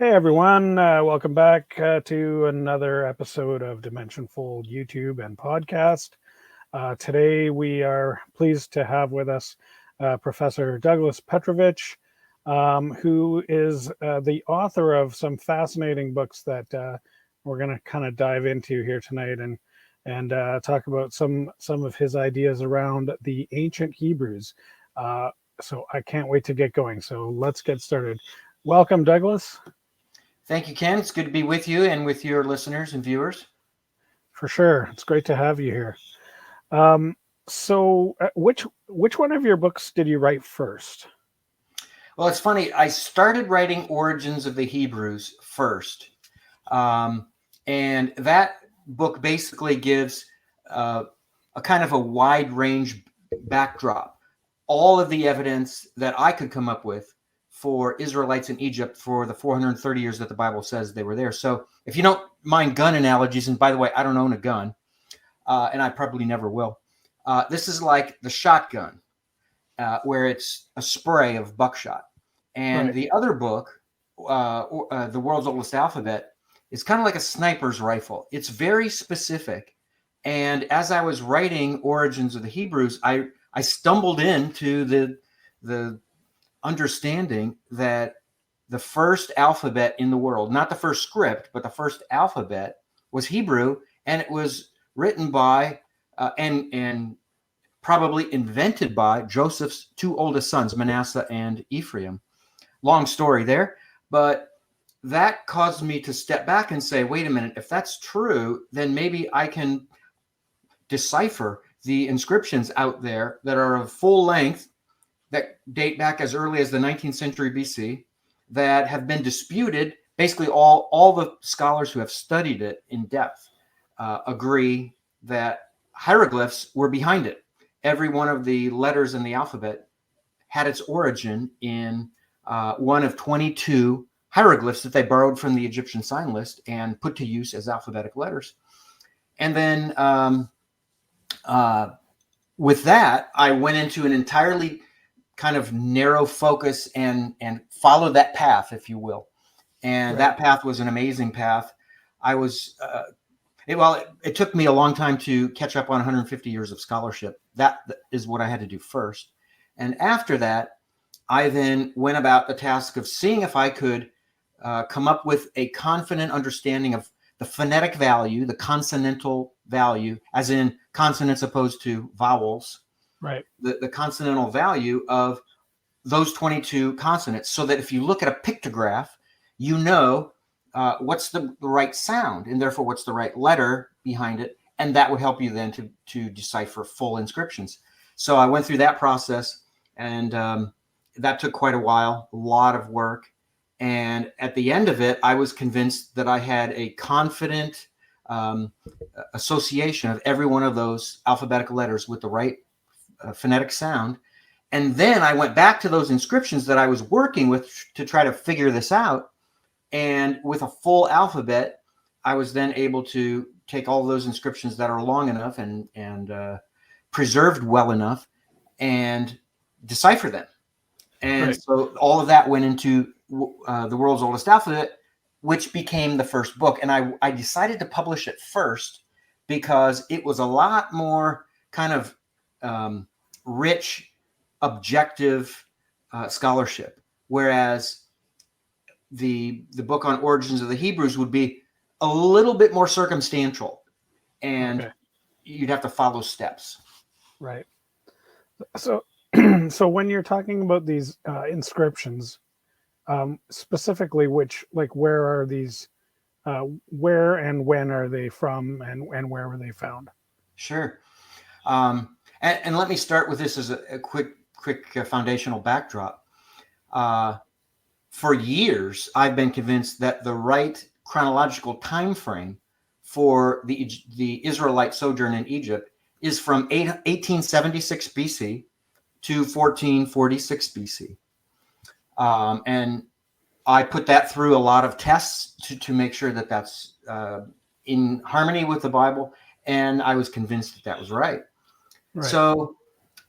Hey everyone, welcome back to another episode of Dimension Fold YouTube and podcast. Today we are pleased to have with us Professor Douglas Petrovich, who is the author of some fascinating books that we're going to kind of dive into here tonight and talk about some of his ideas around the ancient Hebrews. So I can't wait to get going. So let's get started. Welcome, Douglas. Thank you, Ken. It's good to be with you and with your listeners and viewers. For sure. It's great to have you here. Which one of your books did you write first? Well, it's funny. I started writing Origins of the Hebrews first. And that book basically gives a kind of a wide range backdrop. All of the evidence that I could come up with for Israelites in Egypt for the 430 years that the Bible says they were there. So if you don't mind gun analogies, and by the way, I don't own a gun, and I probably never will. This is like the shotgun, where it's a spray of buckshot. And Right. the other book, The World's Oldest Alphabet, is kind of like a sniper's rifle. It's very specific. And as I was writing Origins of the Hebrews, I stumbled into the understanding that the first alphabet in the world, not the first script, but the first alphabet, was Hebrew, and it was written by and probably invented by Joseph's two oldest sons, Manasseh and Ephraim. Long story there, but that caused me to step back and say, wait a minute, if that's true, then maybe I can decipher the inscriptions out there that are of full length, that date back as early as the 19th century BC, that have been disputed. Basically, all the scholars who have studied it in depth agree that hieroglyphs were behind it. Every one of the letters in the alphabet had its origin in one of 22 hieroglyphs that they borrowed from the Egyptian sign list and put to use as alphabetic letters. And then with that, I went into an entirely kind of narrow focus and followed that path, if you will. And that path was an amazing path. I was, it took me a long time to catch up on 150 years of scholarship. That is what I had to do first. And after that, I then went about the task of seeing if I could come up with a confident understanding of the phonetic value, the consonantal value, as in consonants opposed to vowels. Right. The consonantal value of those 22 consonants, so that if you look at a pictograph, you know what's the right sound, and therefore what's the right letter behind it, and that would help you then to decipher full inscriptions. So I went through that process, and that took quite a while, a lot of work. And at the end of it, I was convinced that I had a confident association of every one of those alphabetical letters with the right phonetic sound. And then I went back to those inscriptions that I was working with to try to figure this out. And with a full alphabet, I was then able to take all those inscriptions that are long enough and preserved well enough and decipher them. And so all of that went into The World's Oldest Alphabet, which became the first book. And I decided to publish it first because it was a lot more kind of rich, objective scholarship, whereas the book on Origins of the Hebrews would be a little bit more circumstantial, and you'd have to follow steps. Right. So, so when you're talking about these inscriptions, specifically, where are these? Where and when are they from, and where were they found? Sure. And let me start with this as a quick foundational backdrop. For years, I've been convinced that the right chronological time frame for the Israelite sojourn in Egypt is from 1876 BC to 1446 BC. And I put that through a lot of tests to make sure that that's in harmony with the Bible, and I was convinced that was right. So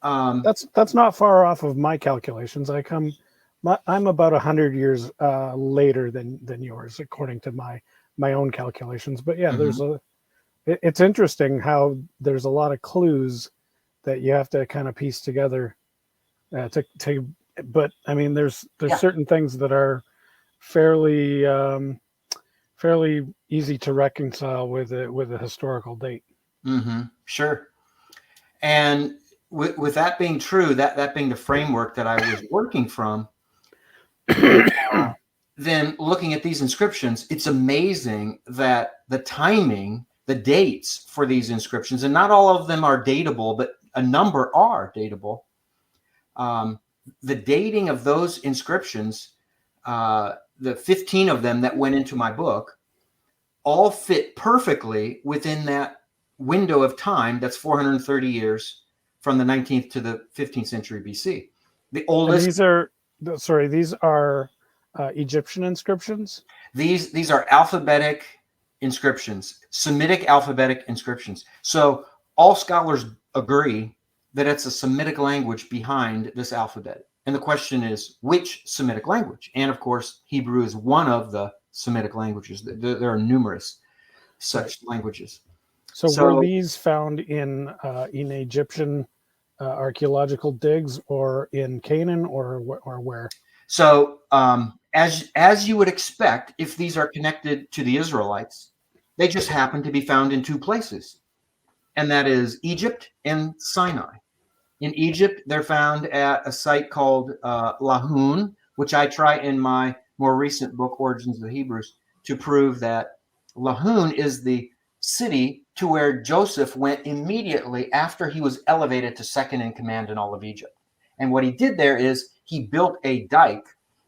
that's not far off of my calculations. I come I'm about 100 years later than yours, according to my own calculations. But yeah, Mhm. it's interesting how there's a lot of clues that you have to kind of piece together to. But I mean, there's Yeah. certain things that are fairly fairly easy to reconcile with a historical date. Sure. And with that being true, that being the framework that I was working from, then looking at these inscriptions, it's amazing that the timing, the dates for these inscriptions, and not all of them are datable, but a number are datable. Um, the dating of those inscriptions, the 15 of them that went into my book, all fit perfectly within that window of time that's 430 years from the 19th to the 15th century BC. The And oldest, these are Egyptian inscriptions. these are alphabetic inscriptions, Semitic alphabetic inscriptions. So all scholars agree that it's a Semitic language behind this alphabet. And the question is, which Semitic language? And of course, Hebrew is one of the Semitic languages. There are numerous Right. such languages. So were So, these found in Egyptian archaeological digs, or in Canaan, or where? as you would expect, if these are connected to the Israelites, they just happen to be found in two places, and that is Egypt and Sinai. In Egypt, they're found at a site called Lahun, which I try in my more recent book, Origins of the Hebrews, to prove that Lahun is the city to where Joseph went immediately after he was elevated to second in command in all of Egypt. And what he did there is he built a dike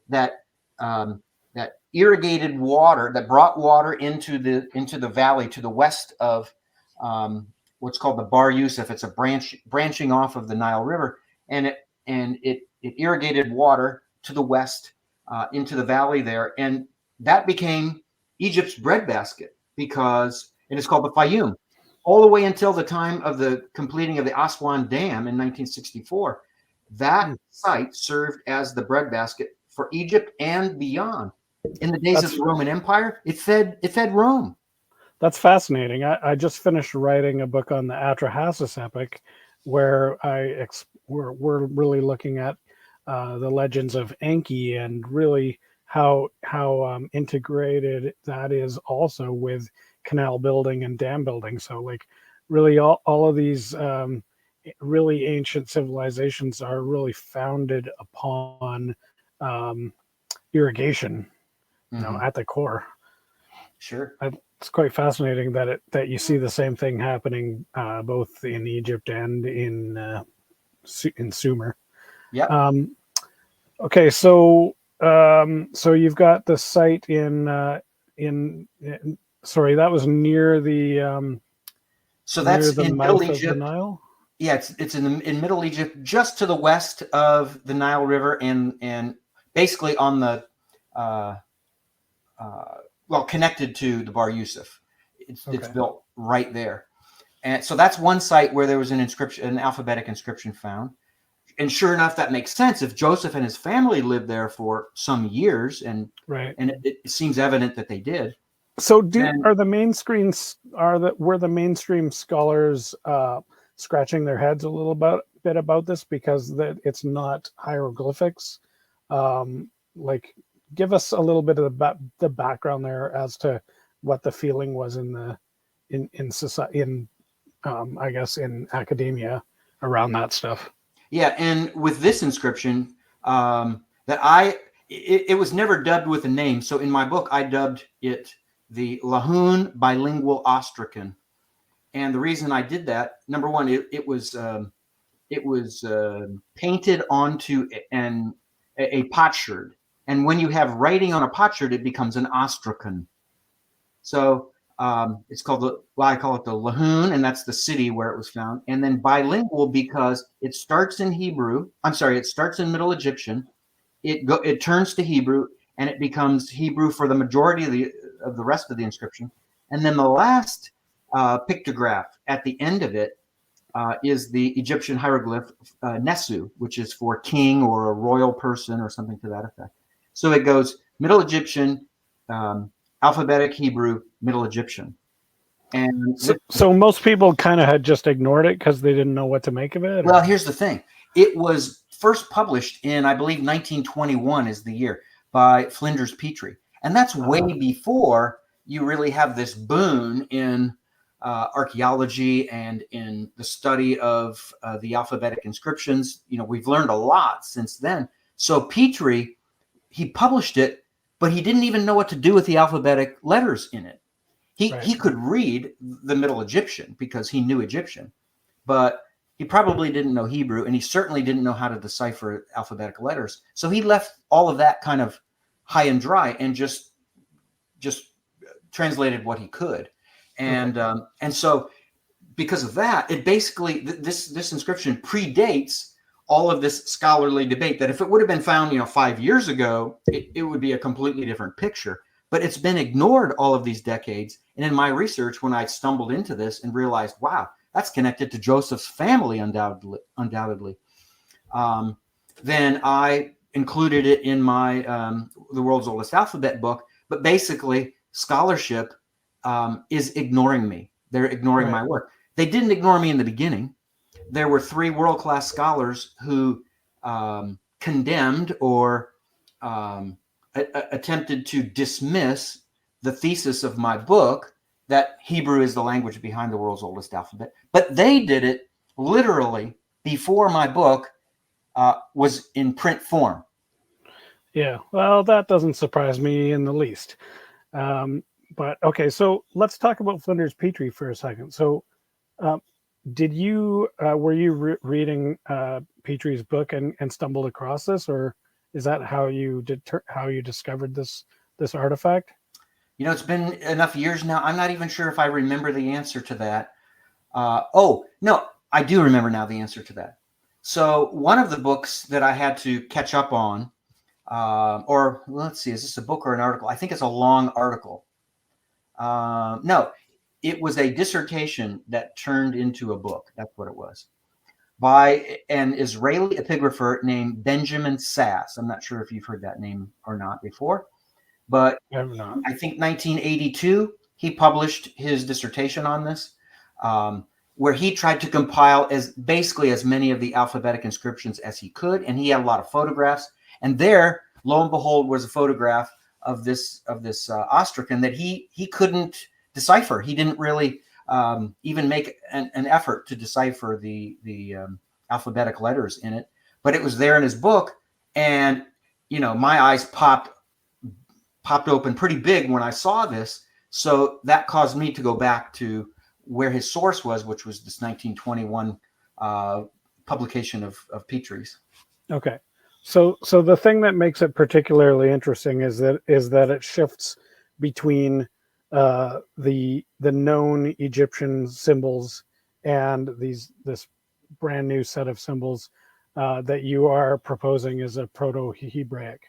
that that irrigated water, that brought water into the valley to the west of what's called the Bar Yusuf. It's a branching off of the Nile River, and it irrigated water to the west into the valley there, and that became Egypt's breadbasket, because it is called the Fayum. All the way until the time of the completing of the Aswan Dam in 1964, that Hmm. site served as the breadbasket for Egypt and beyond. In the days of That's the Roman Empire, it fed Rome. That's fascinating. I just finished writing a book on the Atrahasis epic, where we're really looking at the legends of Enki, and really how integrated that is also with canal building and dam building. So like really all of these really ancient civilizations are really founded upon um, irrigation, Mm-hmm. at the core. Sure. It's quite fascinating that you see the same thing happening both in Egypt and in Sumer. Yep. Um, okay, so you've got the site in sorry, that was So near that's the in Middle mouth of the Egypt. Nile. Yeah, it's in Middle Egypt, just to the west of the Nile River, and basically on the uh, well, connected to the Bar Yusuf. It's Okay, built right there, and so that's one site where there was an inscription, an alphabetic inscription found. And sure enough, that makes sense. If Joseph and his family lived there for some years, right. and it seems evident that they did, So then are the main screens are the were the mainstream scholars scratching their heads a little bit about this, because that it's not hieroglyphics? Like, give us a little bit of the background there as to what the feeling was in society, in I guess in academia, around that stuff. yeah, and with this inscription, that it was never dubbed with a name. So in my book, I dubbed it the Lahun Bilingual Ostracan. And the reason I did that, number one, it was painted onto a potsherd, and when you have writing on a potsherd, it becomes an ostracan. So it's called I call it the Lahun, and that's the city where it was found. And then bilingual because it starts in Hebrew. I'm sorry, it starts in Middle Egyptian. It turns to Hebrew, and it becomes Hebrew for the majority of the rest of the inscription. And then the last pictograph at the end of it is the Egyptian hieroglyph Nesu, which is for king or a royal person or something to that effect. So it goes Middle Egyptian, alphabetic Hebrew, Middle Egyptian. And so most people kind of had just ignored it because they didn't know what to make of it? Well, here's the thing. It was first published in, I believe, 1921 is the year by Flinders Petrie. And that's way before you really have this boon in archaeology and in the study of the alphabetic inscriptions. We've learned a lot since then. So Petrie, he published it, but he didn't even know what to do with the alphabetic letters in it. He could read the Middle Egyptian because he knew Egyptian, but he probably didn't know Hebrew, and he certainly didn't know how to decipher alphabetic letters. So he left all of that kind of high and dry and just translated what he could. And so because of that, it basically, this inscription predates all of this scholarly debate that if it would have been found, 5 years ago, it would be a completely different picture. But it's been ignored all of these decades. And in my research, when I stumbled into this and realized, wow, that's connected to Joseph's family, undoubtedly. Then I included it in my The World's Oldest Alphabet book. But basically, scholarship is ignoring me. They're ignoring my work. They didn't ignore me in the beginning. There were 3 world-class scholars who condemned or attempted to dismiss the thesis of my book that Hebrew is the language behind the world's oldest alphabet. But they did it literally before my book was in print form. Yeah, well, that doesn't surprise me in the least. But okay, so let's talk about Flinders Petrie for a second. So did you were you reading Petrie's book and stumbled across this, or is that how you discovered this artifact? It's been enough years now. I'm not even sure if I remember the answer to that. Oh, no, I do remember now the answer to that. So one of the books that I had to catch up on, or let's see, is this a book or an article? I think it's a long article. No, it was a dissertation that turned into a book. That's what it was. By an Israeli epigrapher named Benjamin Sass. I'm not sure if you've heard that name or not before, but I think 1982, he published his dissertation on this, where he tried to compile basically as many of the alphabetic inscriptions as he could. And he had a lot of photographs. And there, lo and behold, was a photograph of this ostracon that he couldn't decipher. He didn't really even make an effort to decipher the alphabetic letters in it, but it was there in his book. And my eyes popped open pretty big when I saw this. So that caused me to go back to where his source was, which was this 1921 publication of Petrie's. Okay. So the thing that makes it particularly interesting is that it shifts between the known Egyptian symbols and this brand new set of symbols that you are proposing as a Proto-Hebraic.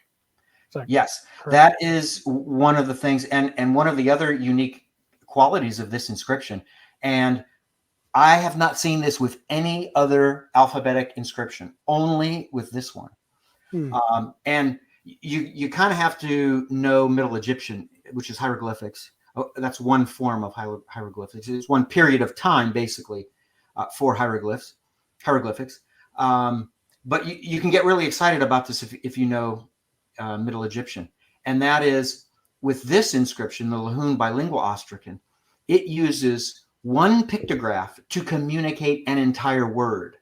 Yes, correct? That is one of the things, and one of the other unique qualities of this inscription. And I have not seen this with any other alphabetic inscription, only with this one. And you kind of have to know Middle Egyptian, which is hieroglyphics. That's one form of hieroglyphics. It's one period of time, basically, for hieroglyphics. But you can get really excited about this if you know Middle Egyptian. And that is, with this inscription, the Lahun bilingual ostracon, it uses one pictograph to communicate an entire word.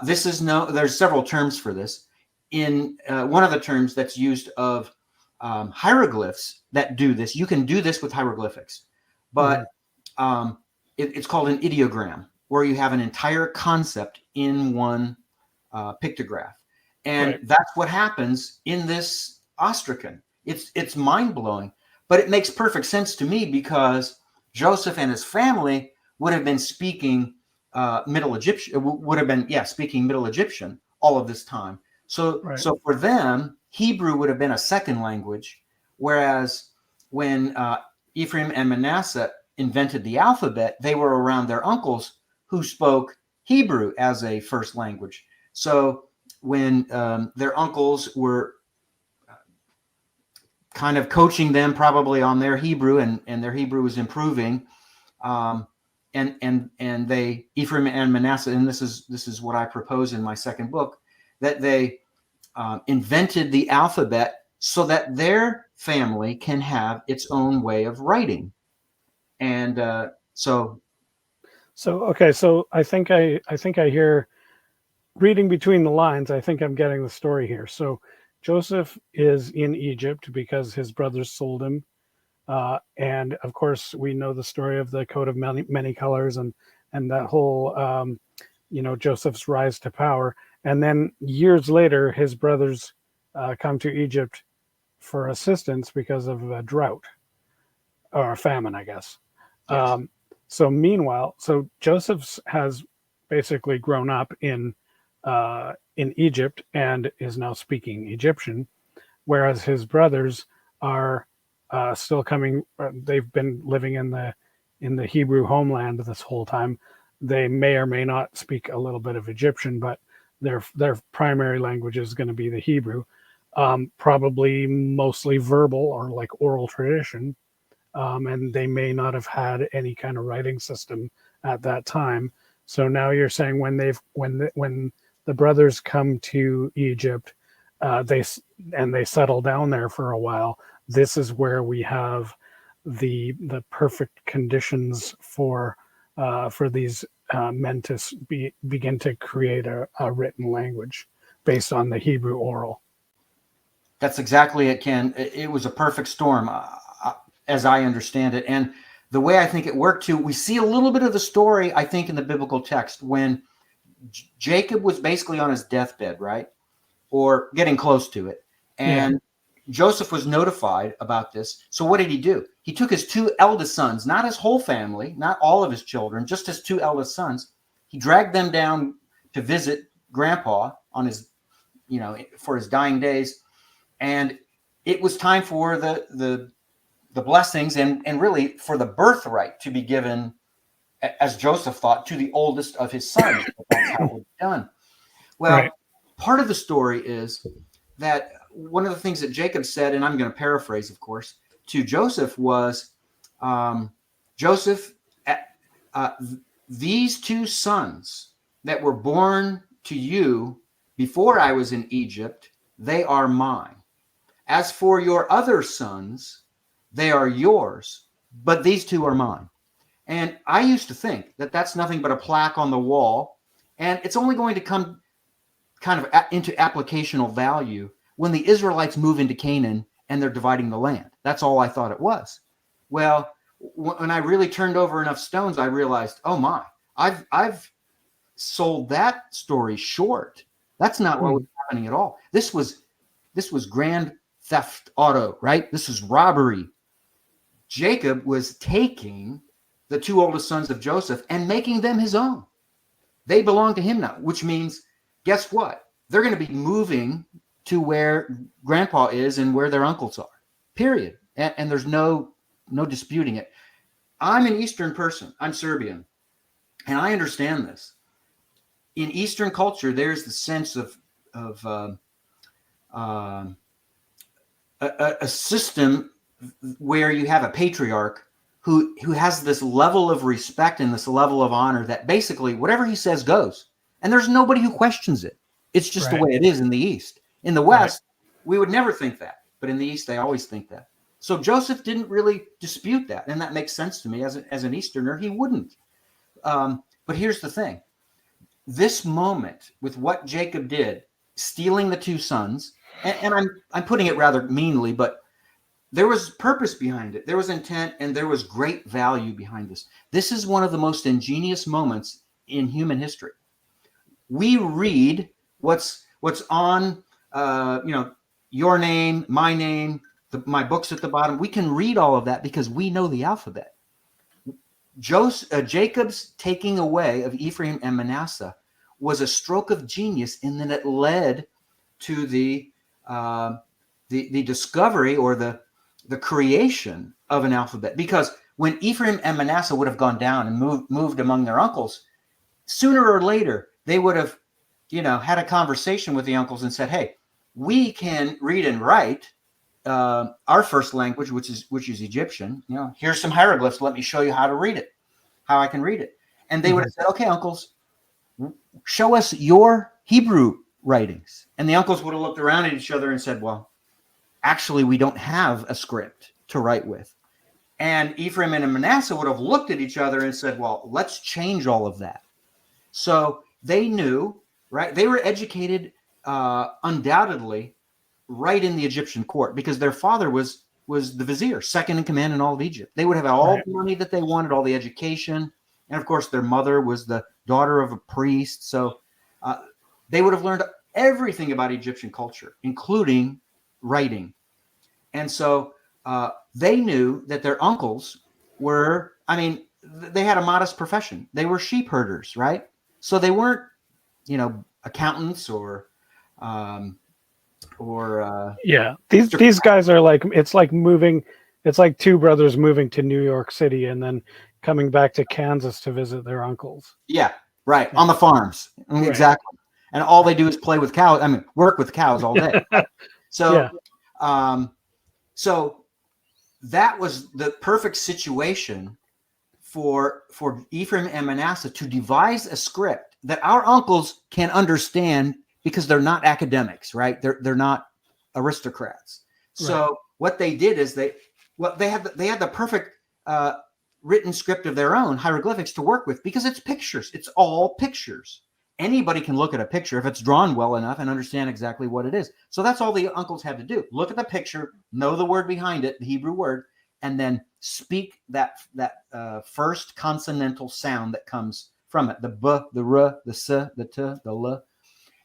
There's several terms for this. In one of the terms that's used of hieroglyphs that do this, you can do this with hieroglyphics, but it's called an ideogram, where you have an entire concept in one pictograph. And that's what happens in this ostracon. It's mind-blowing, but it makes perfect sense to me because Joseph and his family would have been speaking Middle Egyptian, speaking Middle Egyptian all of this time. So for them, Hebrew would have been a second language, whereas when Ephraim and Manasseh invented the alphabet, they were around their uncles who spoke Hebrew as a first language. So when their uncles were kind of coaching them probably on their Hebrew, and their Hebrew was improving, and they, Ephraim and Manasseh, and this is what I propose in my second book, that they invented the alphabet so that their family can have its own way of writing. And so okay, so I think I hear, reading between the lines, I think I'm getting the story here. So Joseph is in Egypt because his brothers sold him. And of course, we know the story of the coat of many colors, and that whole, Joseph's rise to power. And then years later, his brothers come to Egypt for assistance because of a drought or a famine, I guess. yes. So meanwhile, so Joseph has basically grown up in Egypt and is now speaking Egyptian, whereas his brothers are still coming. They've been living in the Hebrew homeland this whole time. They may or may not speak a little bit of Egyptian, but their primary language is going to be the Hebrew, probably mostly verbal or like oral tradition. And they may not have had any kind of writing system at that time. So now you're saying when the brothers come to Egypt, they settle down there for a while. This is where we have the perfect conditions for these men to begin to create a written language based on the Hebrew oral. That's exactly it, Ken. It was a perfect storm, as I understand it. And the way I think it worked too, we see a little bit of the story, I think, in the biblical text when Jacob was basically on his deathbed, right? Or getting close to it. And Joseph was notified about this. So what did he do? He took his two eldest sons, not his whole family, not all of his children, just his two eldest sons. He dragged them down to visit grandpa on his, for his dying days. And it was time for the blessings and really for the birthright to be given, as Joseph thought, to the oldest of his sons. That's how it was done. Well, right. Part of the story is that one of the things that Jacob said, and I'm going to paraphrase, of course, to Joseph was, Joseph, these two sons that were born to you before I was in Egypt, they are mine. As for your other sons, they are yours, but these two are mine. And I used to think that that's nothing but a plaque on the wall, and it's only going to come kind of into applicational value when the Israelites move into Canaan and they're dividing the land. That's all I thought it was. Well, when I really turned over enough stones, I realized, oh my, I've sold that story short. That's not what was happening at all. This was grand theft auto, right? This is robbery. Jacob was taking the two oldest sons of Joseph and making them his own. They belong to him now, which means, guess what? They're going to be moving to where grandpa is and where their uncles are, period. And there's no disputing it. I'm an Eastern person. I'm Serbian. And I understand this. In Eastern culture, there's the sense of a system where you have a patriarch who has this level of respect and this level of honor that basically whatever he says goes. And there's nobody who questions it. It's just the way it is in the East. In the West, we would never think that. But in the East, they always think that. So Joseph didn't really dispute that. And that makes sense to me. As an Easterner, he wouldn't. But here's the thing. This moment with what Jacob did, stealing the two sons, and I'm putting it rather meanly, but there was purpose behind it. There was intent, and there was great value behind this. This is one of the most ingenious moments in human history. We read what's on, your name, my name, my books at the bottom. We can read all of that because we know the alphabet. Jacob's taking away of Ephraim and Manasseh was a stroke of genius, and then it led to the discovery or the creation of an alphabet. Because when Ephraim and Manasseh would have gone down and moved among their uncles, sooner or later, they would have, had a conversation with the uncles and said, hey, we can read and write our first language, which is Egyptian. Here's some hieroglyphs. Let me show you how to read it, how I can read it. And they would have said, okay, uncles, show us your Hebrew writings. And the uncles would have looked around at each other and said, well, actually, we don't have a script to write with. And Ephraim and Manasseh would have looked at each other and said, well, let's change all of that. So they knew, right? They were educated undoubtedly right in the Egyptian court, because their father was the vizier, second in command in all of Egypt. They would have all the money that they wanted, all the education. And of course, their mother was the daughter of a priest. So they would have learned everything about Egyptian culture, including writing. And so they knew that their uncles were, they had a modest profession. They were sheep herders, right? So they weren't, accountants or these guys are like, it's like two brothers moving to New York City and then coming back to Kansas to visit their uncles. Yeah, right. On the farms. Right. Exactly. And all they do is play with cows. Work with cows all day. So, so that was the perfect situation for Ephraim and Manasseh to devise a script that our uncles can understand, because they're not academics, right? They're not aristocrats. So what they did is they had the perfect written script of their own, hieroglyphics, to work with, because it's pictures. It's all pictures. Anybody can look at a picture if it's drawn well enough and understand exactly what it is. So that's all the uncles had to do. Look at the picture, know the word behind it, the Hebrew word, and then speak that first consonantal sound that comes from it. The b, the r, the s, the t, the l.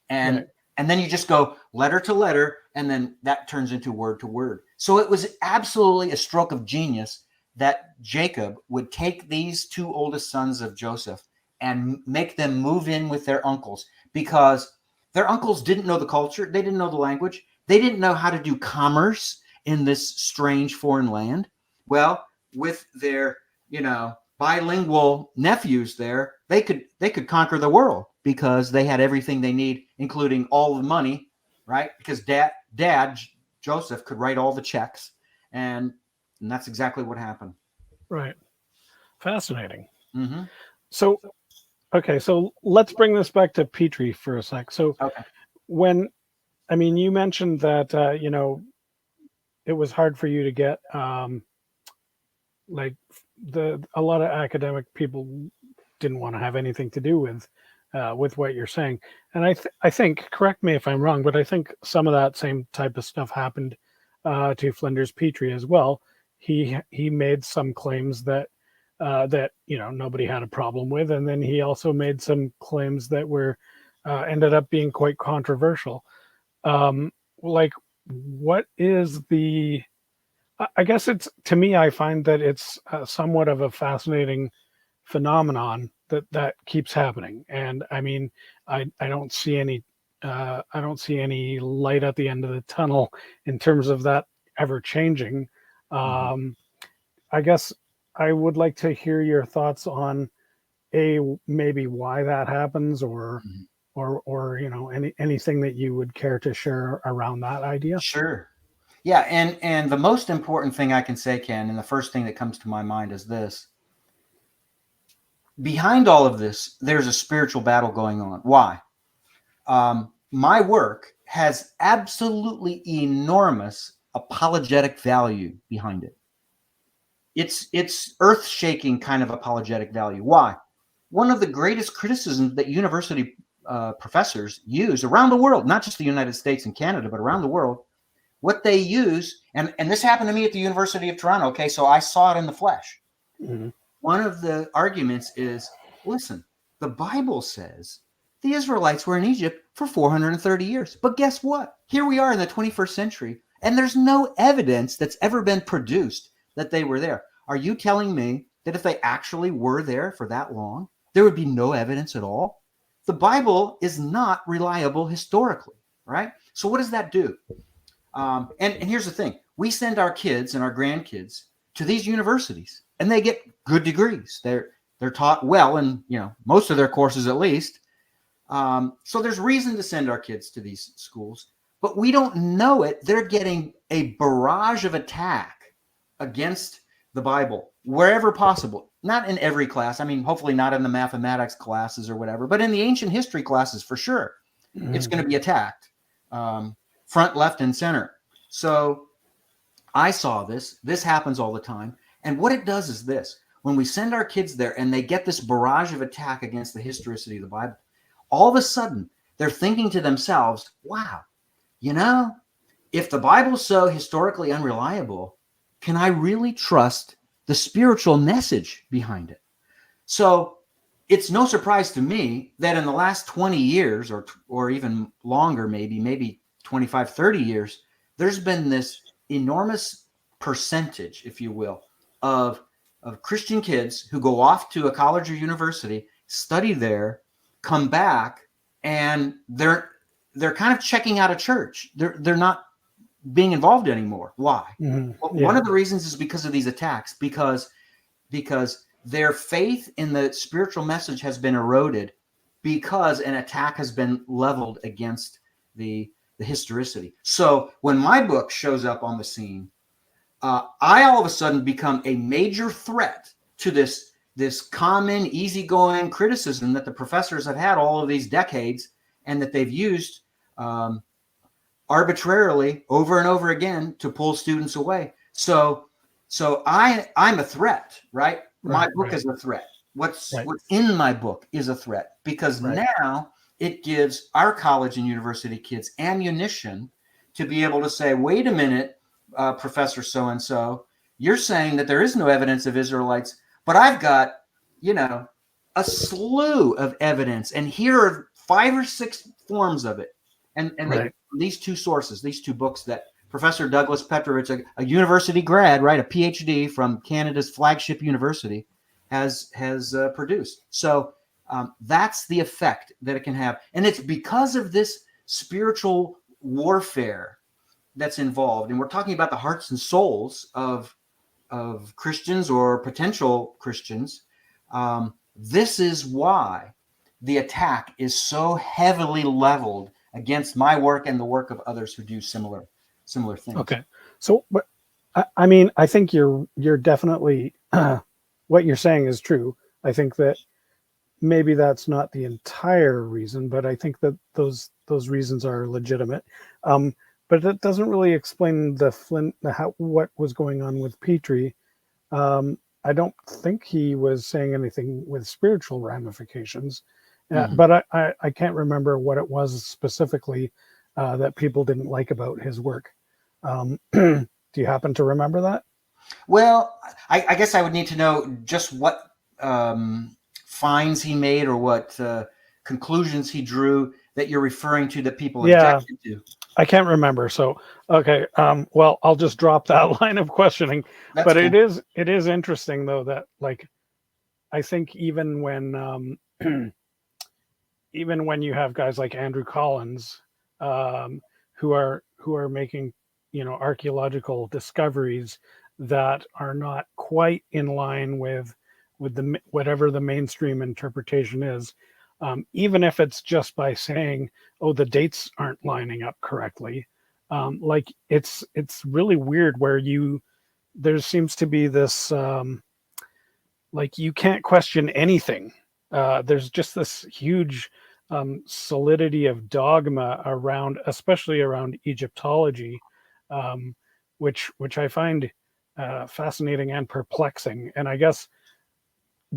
And then you just go letter to letter, and then that turns into word to word. So it was absolutely a stroke of genius that Jacob would take these two oldest sons of Joseph and make them move in with their uncles, because their uncles didn't know the culture. They didn't know the language. They didn't know how to do commerce in this strange foreign land. Well, with their, bilingual nephews there, they could conquer the world, because they had everything they need, including all the money, right? Because dad Joseph could write all the checks, and that's exactly what happened. Right. Fascinating. Mm-hmm. So let's bring this back to Petrie for a sec. So when, you mentioned that, it was hard for you to get, a lot of academic people didn't want to have anything to do with what you're saying. And I think, correct me if I'm wrong, but I think some of that same type of stuff happened to Flinders Petrie as well. He made some claims that nobody had a problem with, and then he also made some claims that were ended up being quite controversial. What is the? I guess it's, to me, I find that it's somewhat of a fascinating phenomenon that keeps happening, and I don't see any light at the end of the tunnel in terms of that ever changing. I guess I would like to hear your thoughts on maybe why that happens, or anything that you would care to share around that idea. Sure. Yeah, and the most important thing I can say, Ken, and the first thing that comes to my mind is this. Behind all of this, there's a spiritual battle going on. Why? My work has absolutely enormous apologetic value behind it. It's earth-shaking kind of apologetic value. Why? One of the greatest criticisms that university professors use around the world, not just the United States and Canada, but around the world, what they use, and this happened to me at the University of Toronto, okay, so I saw it in the flesh. Mm-hmm. One of the arguments is, listen, the Bible says the Israelites were in Egypt for 430 years. But guess what? Here we are in the 21st century, and there's no evidence that's ever been produced that they were there. Are you telling me that if they actually were there for that long, there would be no evidence at all? The Bible is not reliable historically, right? So what does that do? And here's the thing. We send our kids and our grandkids to these universities, and they get good degrees. They're taught well in, most of their courses at least. So there's reason to send our kids to these schools, but we don't know it. They're getting a barrage of attack against the Bible wherever possible. Not in every class. I mean, hopefully not in the mathematics classes or whatever, but in the ancient history classes for sure. It's going to be attacked front, left, and center. So I saw this. This happens all the time. And what it does is this. When we send our kids there and they get this barrage of attack against the historicity of the Bible, all of a sudden they're thinking to themselves, wow, if the Bible's so historically unreliable, can I really trust the spiritual message behind it? So it's no surprise to me that in the last 20 years or even longer, maybe 25, 30 years, there's been this enormous percentage, if you will, of Christian kids who go off to a college or university, study there, come back, and they're kind of checking out of church. They're not being involved anymore. Why? Well, one of the reasons is because of these attacks, because their faith in the spiritual message has been eroded because an attack has been leveled against the historicity. So when my book shows up on the scene, I all of a sudden become a major threat to this common, easygoing criticism that the professors have had all of these decades and that they've used arbitrarily over and over again to pull students away. So I'm a threat, right? My book is a threat. What's in my book is a threat because now it gives our college and university kids ammunition to be able to say, wait a minute, Professor so-and-so, you're saying that there is no evidence of Israelites, but I've got, a slew of evidence. And here are 5 or 6 forms of it. And these 2 sources, these 2 books that Professor Douglas Petrovich, a university grad, right, a PhD from Canada's flagship university, has produced. So that's the effect that it can have. And it's because of this spiritual warfare that's involved. And we're talking about the hearts and souls of Christians or potential Christians. This is why the attack is so heavily leveled against my work and the work of others who do similar things. Okay. So, but I mean, I think you're definitely what you're saying is true. I think that maybe that's not the entire reason, but I think that those reasons are legitimate. But that doesn't really explain what was going on with Petrie. I don't think he was saying anything with spiritual ramifications, but I can't remember what it was specifically that people didn't like about his work. Do you happen to remember that? Well, I guess I would need to know just what finds he made or what conclusions he drew that you're referring to that people objected to. I can't remember. So, okay. Well, I'll just drop that line of questioning. That's but cool. it is interesting though that I think even when even when you have guys like Andrew Collins who are making archaeological discoveries that are not quite in line with the whatever the mainstream interpretation is. Even if it's just by saying, oh, the dates aren't lining up correctly. It's really weird where there seems to be this, you can't question anything. There's just this huge solidity of dogma especially around Egyptology, which I find fascinating and perplexing. And I guess,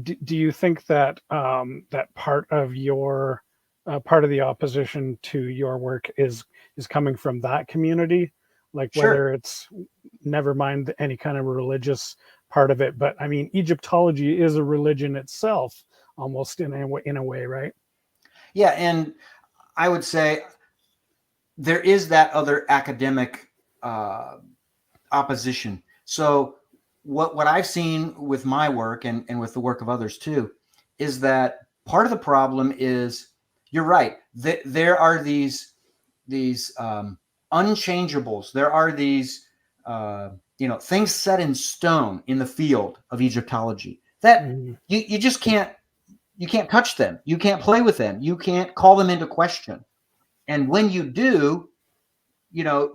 do you think that that part of the opposition to your work is coming from that community? Whether it's, never mind any kind of religious part of it, but I mean, Egyptology is a religion itself, almost in a way, right? Yeah, and I would say there is that other academic opposition. So what I've seen with my work and with the work of others too, is that part of the problem is, you're right, there are these unchangeables. There are these things set in stone in the field of Egyptology that Mhm. you just can't, you can't touch them. You can't play with them. You can't call them into question. And when you do, you know,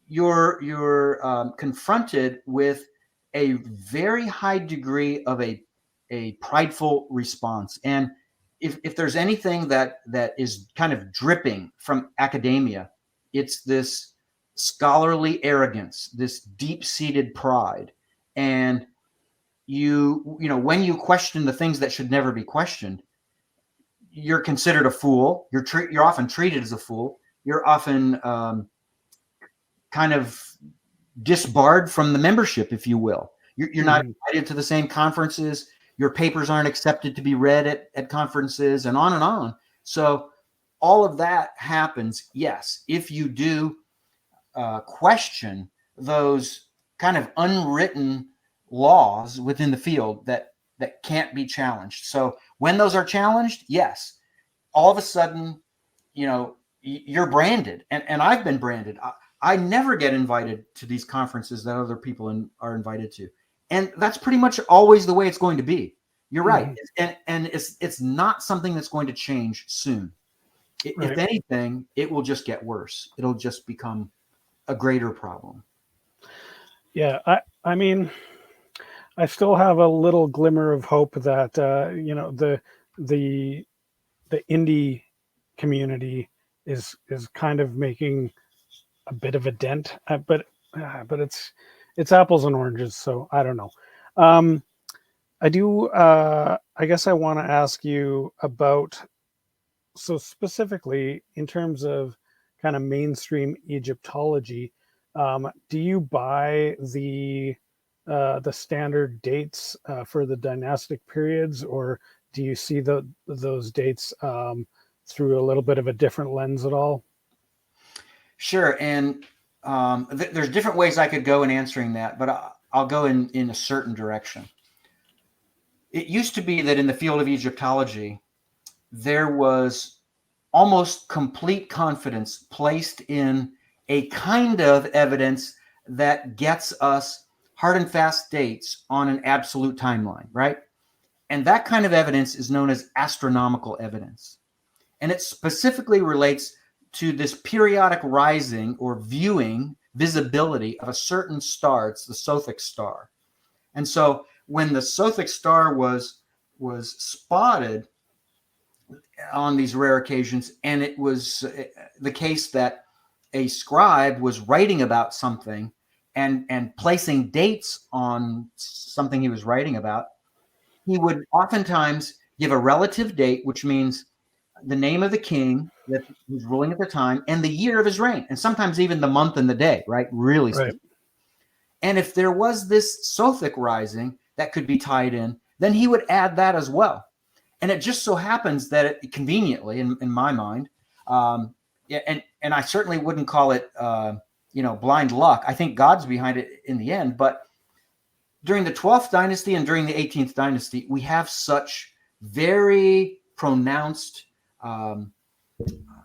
you're confronted with a very high degree of a prideful response. And if there's anything that is kind of dripping from academia, it's this scholarly arrogance, this deep-seated pride. And you know, when you question the things that should never be questioned, you're considered a fool. You're often treated as a fool. You're often kind of disbarred from the membership, if you will. You're not invited to the same conferences. Your papers aren't accepted to be read at conferences, and on and on. So all of that happens, yes, if you do question those kind of unwritten laws within the field that can't be challenged. So when those are challenged, yes, all of a sudden, you know, you're branded, and I've been branded. I never get invited to these conferences that other people are invited to, and that's pretty much always the way it's going to be. You're right, and it's not something that's going to change soon. Right. If anything, it will just get worse. It'll just become a greater problem. Yeah, I mean, I still have a little glimmer of hope that you know, the indie community is kind of making a bit of a dent, but it's apples and oranges, so I don't know. I do. I guess I want to ask you about, so specifically in terms of kind of mainstream Egyptology. Do you buy the standard dates for the dynastic periods, or do you see those dates through a little bit of a different lens at all? Sure, and there's different ways I could go in answering that, but I'll go in a certain direction. It used to be that in the field of Egyptology, there was almost complete confidence placed in a kind of evidence that gets us hard and fast dates on an absolute timeline, right? And that kind of evidence is known as astronomical evidence. And it specifically relates to this periodic rising or visibility of a certain star. It's the Sothic star. And so when the Sothic star was spotted on these rare occasions, and it was the case that a scribe was writing about something and placing dates on something he was writing about, he would oftentimes give a relative date, which means the name of the king that was ruling at the time and the year of his reign, and sometimes even the month and the day, right? Really Right. specific. And if there was this Sothic rising that could be tied in, then he would add that as well. And it just so happens that it conveniently, in my mind, and I certainly wouldn't call it, blind luck. I think God's behind it in the end. But during the 12th dynasty and during the 18th dynasty, we have such very pronounced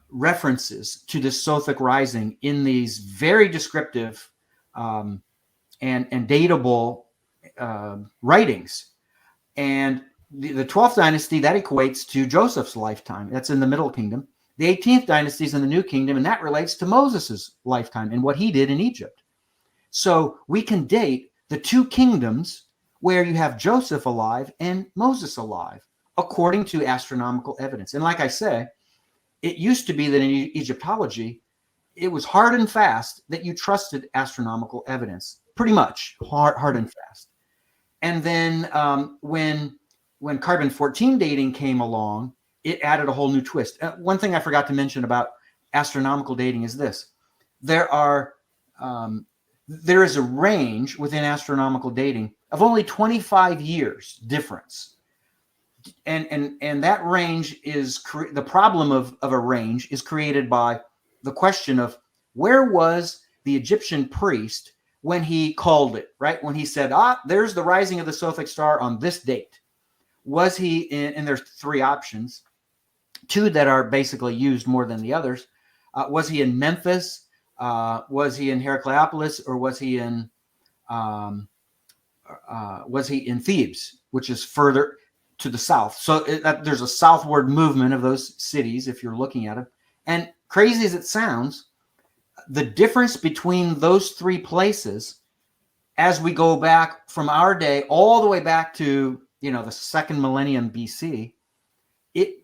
references to this Sothic rising in these very descriptive and datable writings. And the 12th dynasty, that equates to Joseph's lifetime. That's in the Middle Kingdom. The 18th dynasty is in the New Kingdom, and that relates to Moses's lifetime and what he did in Egypt. So we can date the two kingdoms where you have Joseph alive and Moses alive, according to astronomical evidence. And like I say, it used to be that in Egyptology, it was hard and fast that you trusted astronomical evidence, pretty much hard and fast. And then when carbon-14 dating came along, it added a whole new twist. One thing I forgot to mention about astronomical dating is this: there is a range within astronomical dating of only 25 years difference. And that range is the problem of a range is created by the question of where was the Egyptian priest when he called it, right? When he said, there's the rising of the Sothic star on this date. Was he in, and there's three options, two that are basically used more than the others. Was he in Memphis? Was he in Heracleopolis? Or was he in was he in Thebes, which is further to the south. So there's a southward movement of those cities if you're looking at them. And crazy as it sounds, the difference between those three places, as we go back from our day all the way back to, the second millennium BC,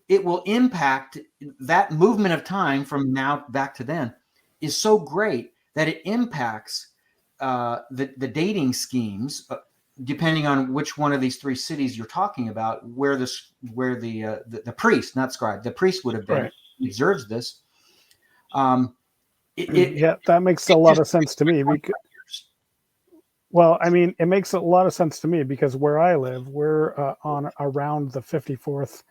it will impact that movement of time from now back to then is so great that it impacts the dating schemes, depending on which one of these three cities you're talking about, where the priest, not scribe, the priest would have been. Right. He observes this. That makes a lot of sense to me. Well, I mean, it makes a lot of sense to me because where I live, we're on around the 54th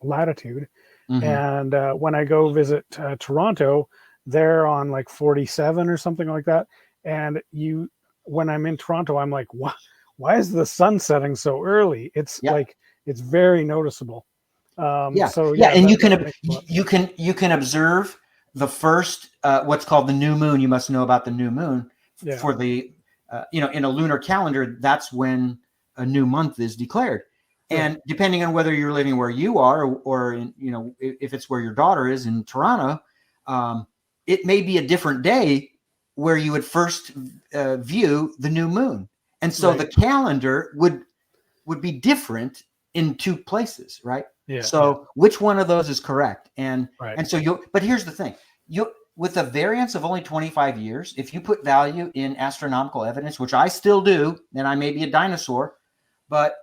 latitude. Mm-hmm. And when I go visit Toronto, they're on like 47 or something like that. And when I'm in Toronto, I'm like, why is the sun setting so early? It's like, it's very noticeable. And you can observe the first what's called the new moon. You must know about the new moon for the in a lunar calendar. That's when a new month is declared. And depending on whether you're living where you are or in, if it's where your daughter is in Toronto, it may be a different day where you would first view the new moon. And so the calendar would be different in two places, right? Yeah. So which one of those is correct? And so but here's the thing. With a variance of only 25 years, if you put value in astronomical evidence, which I still do, and I may be a dinosaur, but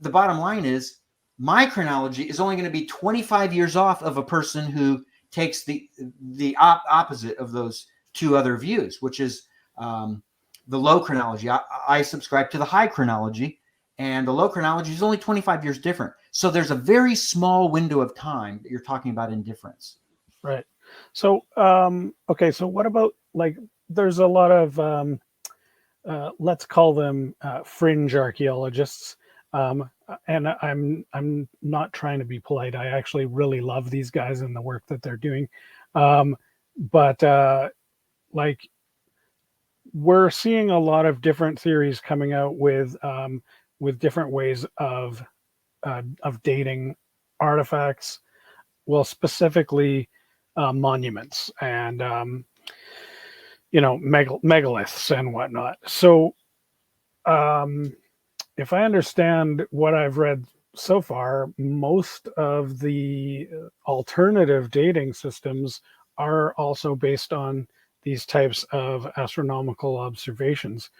the bottom line is my chronology is only going to be 25 years off of a person who takes the opposite of those two other views, which is the low chronology. I subscribe to the high chronology, and the low chronology is only 25 years different. So there's a very small window of time that you're talking about in difference. Right. So, okay. So what about there's a lot of, let's call them fringe archaeologists. And I'm not trying to be polite. I actually really love these guys and the work that they're doing. But we're seeing a lot of different theories coming out with different ways of dating artifacts. Well, specifically monuments and megaliths and whatnot. So if I understand what I've read so far, most of the alternative dating systems are also based on these types of astronomical observations.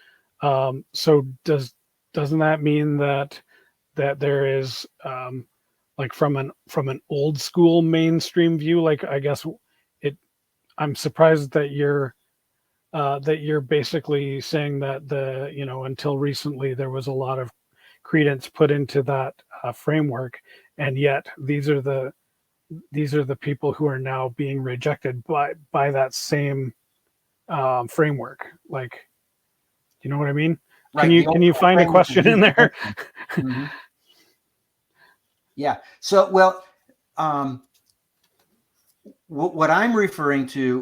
So doesn't that mean that there is from an old school mainstream view? I guess I'm surprised that you're basically saying that until recently there was a lot of credence put into that framework, and yet these are the people who are now being rejected by that same framework. You know what I mean? Right. Can you find a question in there? Mm-hmm. Yeah. So, what I'm referring to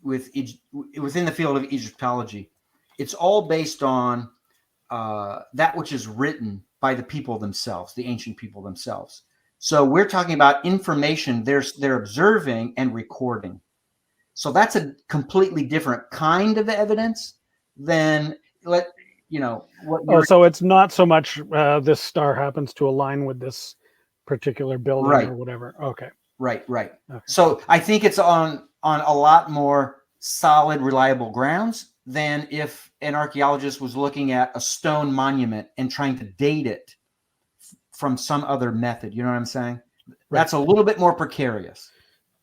within the field of Egyptology, it's all based on that which is written by the people themselves, the ancient people themselves. So we're talking about information they're observing and recording. So that's a completely different kind of evidence than what so it's not so much this star happens to align with this particular building or whatever. Okay. Right. Okay. So I think it's on a lot more solid, reliable grounds than if an archaeologist was looking at a stone monument and trying to date it from some other method. You know what I'm saying? Right. That's a little bit more precarious.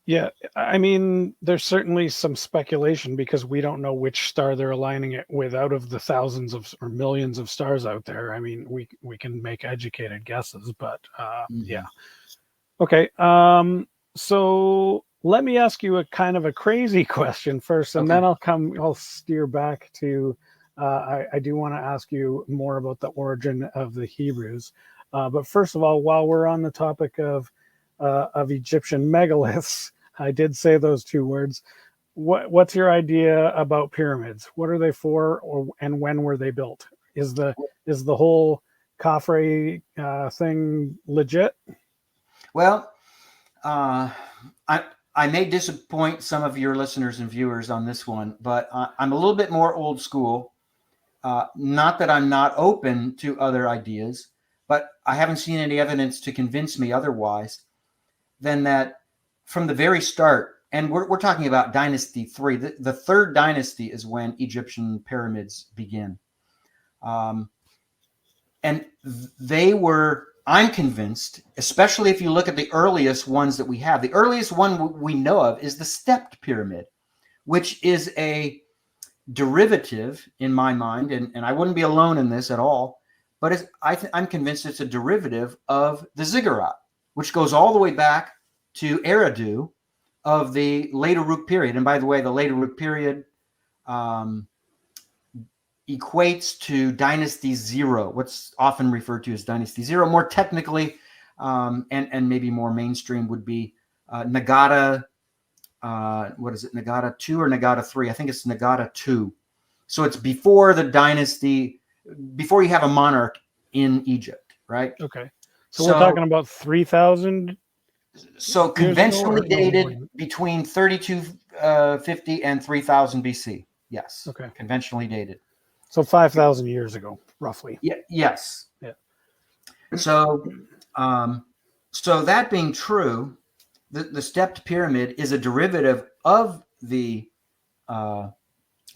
Yeah. I mean, there's certainly some speculation because we don't know which star they're aligning it with out of the thousands or millions of stars out there. I mean, we can make educated guesses, but yeah. Okay. So let me ask you a kind of a crazy question first, and then I'll steer back to, I do want to ask you more about the origin of the Hebrews. But first of all, while we're on the topic of Egyptian megaliths, I did say those two words. what's your idea about pyramids? What are they for, and when were they built? Is the whole Khafre thing legit? Well, uh, I may disappoint some of your listeners and viewers on this one, but I'm a little bit more old school. Not that I'm not open to other ideas, but I haven't seen any evidence to convince me otherwise than that from the very start. And we're talking about Dynasty 3. The third dynasty is when Egyptian pyramids begin. And they were, I'm convinced, especially if you look at the earliest ones that we have, the earliest one we know of is the stepped pyramid, which is a derivative in my mind, and I wouldn't be alone in this at all, but I'm convinced it's a derivative of the ziggurat, which goes all the way back to Eridu of the late Uruk period. And by the way, the late Uruk period equates to Dynasty 0, what's often referred to as Dynasty 0. More technically, and maybe more mainstream, would be Nagata. What is it, Nagata 2 or Nagata 3? I think it's Nagata 2. So it's before the dynasty, before you have a monarch in Egypt, right? Okay. So we're talking about 3,000. So conventionally dated between 3250 and 3000 BC. Yes. Okay. Conventionally dated. So 5,000 years ago, roughly. Yeah. Yes. Yeah. So, so that being true, the stepped pyramid is a derivative of the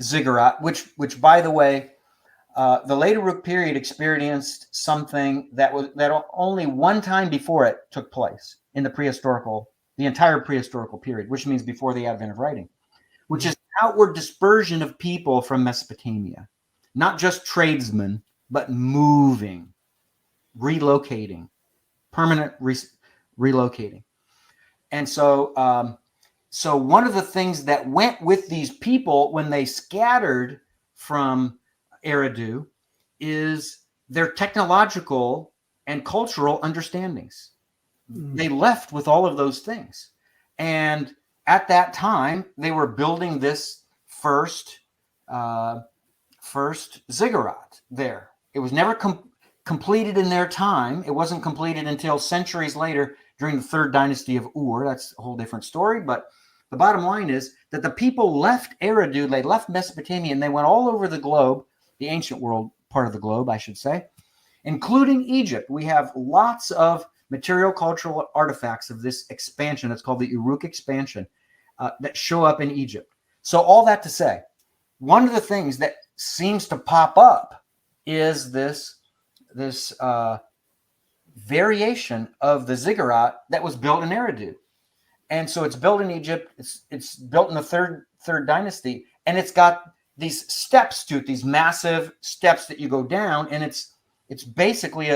ziggurat, which by the way, the late Uruk period experienced something that only one time before it took place in the entire prehistorical period, which means before the advent of writing, which is outward dispersion of people from Mesopotamia, not just tradesmen, but moving, relocating, permanent relocating. And so, so one of the things that went with these people when they scattered from Eridu is their technological and cultural understandings. They left with all of those things. And at that time, they were building this first ziggurat there. It was never completed in their time. It wasn't completed until centuries later during the third dynasty of Ur. That's a whole different story. But the bottom line is that the people left Eridu, they left Mesopotamia, and they went all over the globe, the ancient world part of the globe, I should say, including Egypt. We have lots of material cultural artifacts of this expansion. It's called the Uruk expansion that show up in Egypt. So all that to say, one of the things that seems to pop up is this variation of the ziggurat that was built in Eridu. And so it's built in Egypt. It's built in the third dynasty, and it's got these steps to it, these massive steps that you go down, and it's basically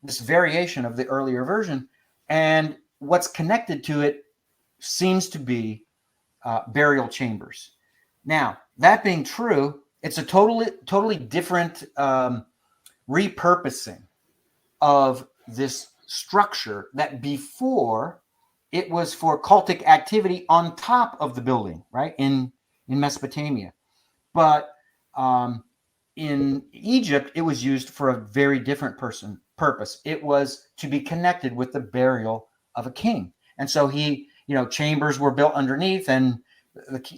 this variation of the earlier version. And what's connected to it seems to be burial chambers. Now, that being true, it's a totally different repurposing of this structure that before it was for cultic activity on top of the building, right, in Mesopotamia. But in Egypt, it was used for a very different purpose. It was to be connected with the burial of a king. And so chambers were built underneath, and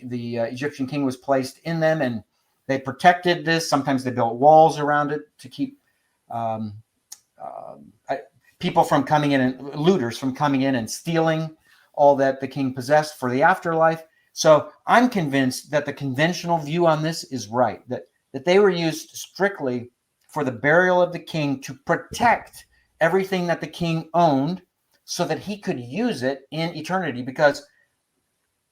the Egyptian king was placed in them, and they protected this. Sometimes they built walls around it to keep people from coming in, and looters from coming in and stealing all that the king possessed for the afterlife. So I'm convinced that the conventional view on this is right, that they were used strictly for the burial of the king to protect everything that the king owned so that he could use it in eternity, because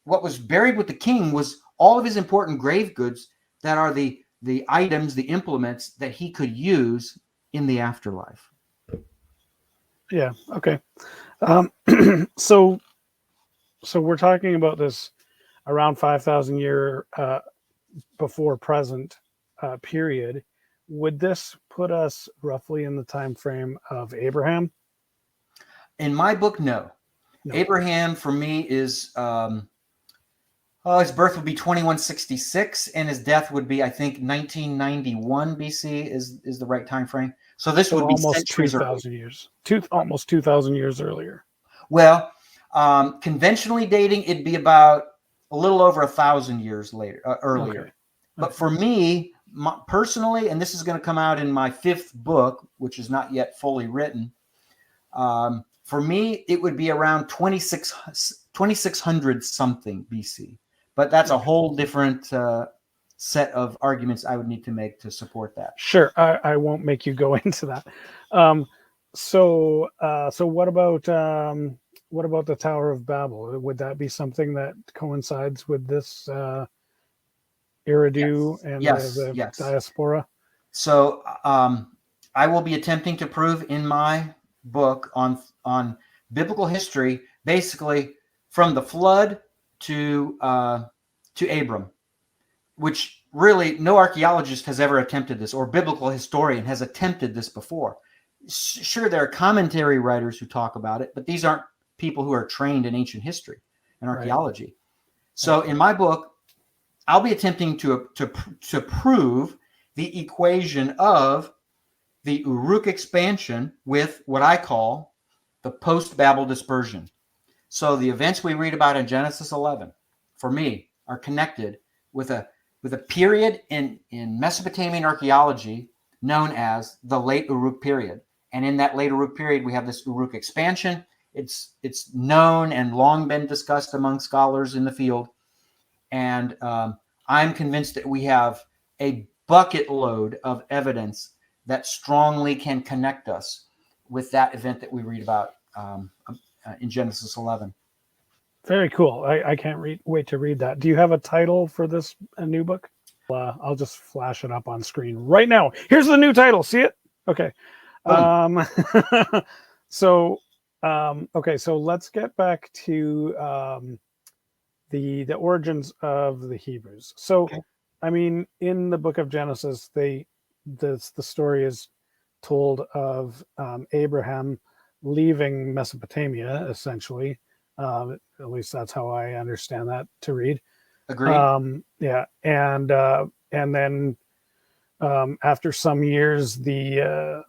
what was buried with the king was all of his important grave goods that are the items, the implements that he could use in the afterlife. Yeah. Okay. So we're talking about this around 5,000 year before present period. Would this put us roughly in the time frame of Abraham? In my book, no. Abraham for me is His birth would be 2166, and his death would be, I think, 1991 BC is the right time frame. So this So would be almost centuries early. 2,000 years. Almost 2,000 years earlier. Well, conventionally dating, it'd be about a little over 1,000 years later, earlier. Okay. But for me, personally, and this is going to come out in my 5th book, which is not yet fully written. For me, it would be around 2600 something BC. But that's a whole different set of arguments I would need to make to support that. Sure, I won't make you go into that. So what about the Tower of Babel? Would that be something that coincides with this Eridu and the diaspora? So I will be attempting to prove in my book on biblical history, basically from the flood to Abram, which really no archaeologist has ever attempted this, or biblical historian has attempted this before. Sure, there are commentary writers who talk about it, but these aren't people who are trained in ancient history and archaeology. Right. So in my book, I'll be attempting to prove the equation of the Uruk expansion with what I call the post-Babel dispersion. So the events we read about in Genesis 11, for me, are connected with a period in Mesopotamian archaeology known as the late Uruk period. And in that late Uruk period, we have this Uruk expansion. It's known and long been discussed among scholars in the field. And I'm convinced that we have a bucket load of evidence that strongly can connect us with that event that we read about in Genesis 11. Very cool. I can't wait to read that. Do you have a title for this new book? I'll just flash it up on screen right now. Here's the new title. See it? Okay. So let's get back to the origins of the Hebrews. So, okay. I mean, in the book of Genesis, the story is told of Abraham leaving Mesopotamia, essentially. At least that's how I understand that to read. Agreed. Yeah, and then after some years, the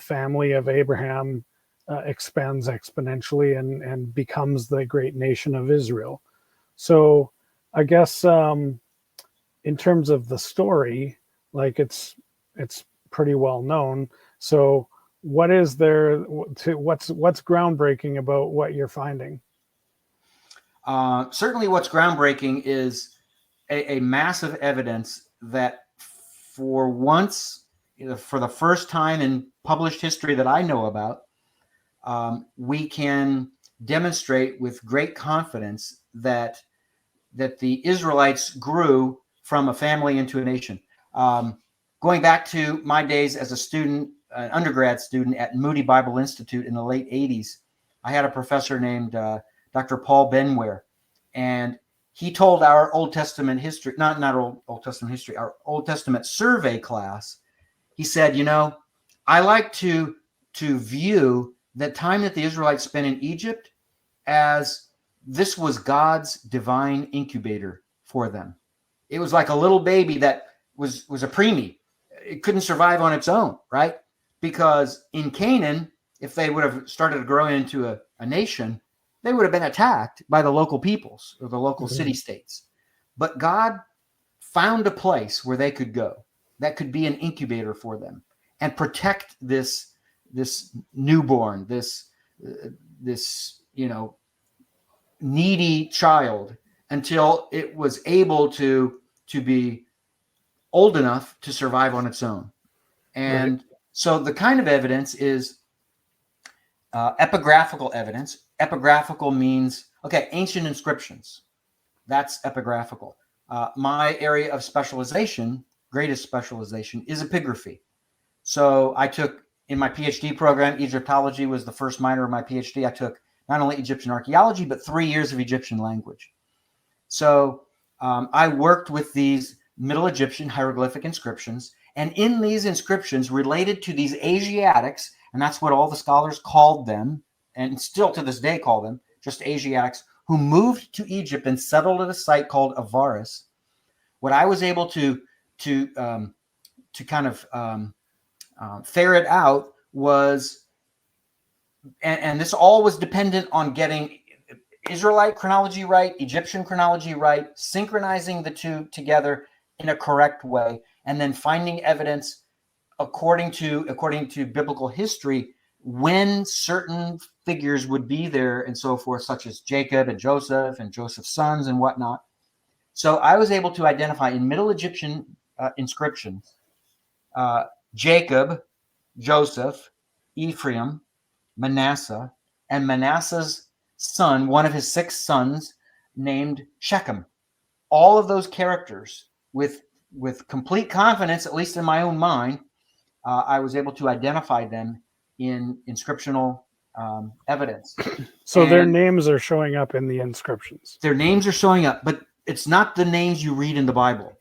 family of Abraham expands exponentially and becomes the great nation of Israel. So I guess in terms of the story, like it's pretty well known. So what is there what's groundbreaking about what you're finding? Certainly what's groundbreaking is a massive evidence that for once, for the first time in published history that I know about, we can demonstrate with great confidence that the Israelites grew from a family into a nation. Going back to my days as a student, an undergrad student at Moody Bible Institute in the late 80s, I had a professor named Dr. Paul Benware, and he told our Old Testament history, not Old Testament history, our Old Testament survey class, he said, I like to view the time that the Israelites spent in Egypt as this was God's divine incubator for them. It was like a little baby that was a preemie. It couldn't survive on its own, right? Because in Canaan, if they would have started to grow into a nation, they would have been attacked by the local peoples or the local city-states. But God found a place where they could go that could be an incubator for them and protect this newborn, this needy child until it was able to be old enough to survive on its own. And so the kind of evidence is epigraphical evidence. Epigraphical means, ancient inscriptions. That's epigraphical. My area of specialization, greatest specialization, is epigraphy. So I took, in my PhD program, Egyptology was the first minor of my PhD. I took not only Egyptian archaeology, but 3 years of Egyptian language. So I worked with these Middle Egyptian hieroglyphic inscriptions, and in these inscriptions related to these Asiatics, and that's what all the scholars called them, and still to this day call them, just Asiatics, who moved to Egypt and settled at a site called Avaris. What I was able to kind of ferret out was, and this all was dependent on getting Israelite chronology right, Egyptian chronology right, synchronizing the two together in a correct way, and then finding evidence according to biblical history when certain figures would be there and so forth, such as Jacob and Joseph's sons and whatnot. So I was able to identify in Middle Egyptian inscriptions Jacob, Joseph, Ephraim, Manasseh, and Manasseh's son, one of his 6 sons, named Shechem. All of those characters, with complete confidence, at least in my own mind, I was able to identify them in inscriptional evidence. So their names are showing up in the inscriptions. Their names are showing up, but it's not the names you read in the Bible.